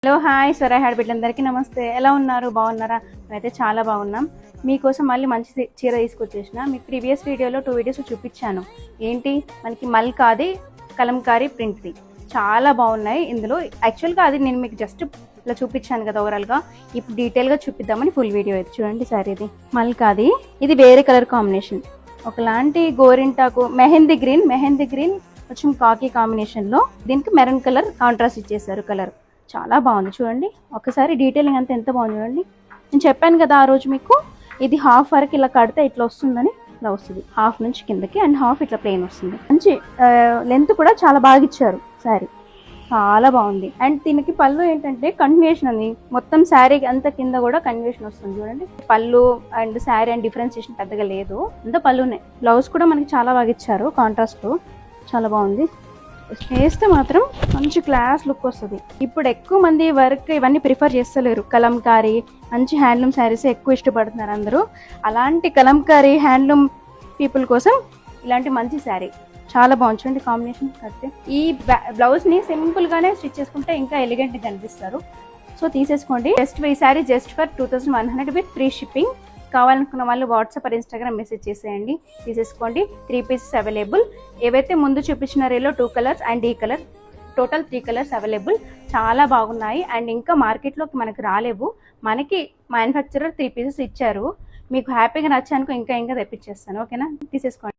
Hello hi స్వర had బిడ్డలందరికీ నమస్తే. ఎలా ఉన్నారు? బాగున్నారా? మేమైతే చాలా బాగున్నాం. మీకోసం మళ్ళీ మంచి చీర తీసుకొచ్చేసిన. మీకు ప్రీవియస్ వీడియోలో 2 వీడియోస్ చూపించాను. ఏంటి మనకి మల్కాది కలంకారీ ప్రింట్ది చాలా బాగున్నాయి. ఇందులో యాక్చువల్గా అది నేను మీకు జస్ట్ ఇలా చూపించాను కదా ఓవరాల్గా. ఇప్పుడు డీటెయిల్గా చూపిద్దామని ఫుల్ వీడియో అయితే చూడండి. సార్ ఇది మల్కాది, ఇది వేరే కలర్ కాంబినేషన్, ఒకలాంటి గోరింటాకు మెహందీ గ్రీన్ కొంచెం కాకి కాంబినేషన్లో దీనికి మెరూన్ కలర్ కాంట్రాస్ట్ ఇచ్చేసారు. కలర్ చాలా బాగుంది చూడండి. ఒకసారి డీటెయిలింగ్ అంతా ఎంత బాగుంది చూడండి. నేను చెప్పాను కదా ఆ రోజు మీకు, ఇది హాఫ్ వరకు ఇలా కడితే ఇట్లా వస్తుందని. ఇలా వస్తుంది హాఫ్ నుంచి కిందకి, అండ్ హాఫ్ ఇట్లా ప్లెయిన్ వస్తుంది. మంచి లెంత్ కూడా చాలా బాగా ఇచ్చారు. శారీ చాలా బాగుంది. అండ్ దీనికి పళ్ళు ఏంటంటే కంటిన్యూషన్ అని, మొత్తం శారీ అంత కింద కూడా కంటిన్యూషన్ వస్తుంది చూడండి. పళ్ళు అండ్ శారీ అండ్ డిఫరెన్సియేషన్ పెద్దగా లేదు, అంత పళ్ళునే. బ్లౌజ్ కూడా మనకి చాలా బాగా ఇచ్చారు, కాంట్రాస్ట్ చాలా బాగుంది. వేస్తే మాత్రం మంచి క్లాస్ లుక్ వస్తుంది. ఇప్పుడు ఎక్కువ మంది వర్క్ ఇవన్నీ ప్రిఫర్ చేస్తలేరు. కలంకారీ మంచి హ్యాండ్లూమ్ శారీస్ ఎక్కువ ఇష్టపడుతున్నారు అందరూ. అలాంటి కలంకారీ హ్యాండ్లూమ్ పీపుల్ కోసం ఇలాంటి మంచి శారీ చాలా బాగుంది చూడండి. కాంబినేషన్ కడితే ఈ బ్లౌజ్ని సింపుల్గానే స్టిచ్ చేసుకుంటే ఇంకా ఎలిగెంట్గా కనిపిస్తారు. సో తీసేసుకోండి. ఈ sari just for 2100 with free shipping. కావాలనుకున్న వాళ్ళు వాట్సాప్ ఆర్ ఇన్స్టాగ్రామ్ మెసేజ్ చేసేయండి, తీసేసుకోండి. 3 పీసెస్ అవైలబుల్. ఏవైతే ముందు చూపించిన రేలో 2 కలర్స్ అండ్ ఈ కలర్, టోటల్ 3 కలర్స్ అవైలబుల్. చాలా బాగున్నాయి. అండ్ ఇంకా మార్కెట్లోకి మనకు రాలేవు. మనకి మ్యానుఫ్యాక్చరర్ 3 పీసెస్ ఇచ్చారు. మీకు హ్యాపీగా నచ్చానుకో ఇంకా తెప్పించేస్తాను. ఓకేనా? తీసేసుకోండి.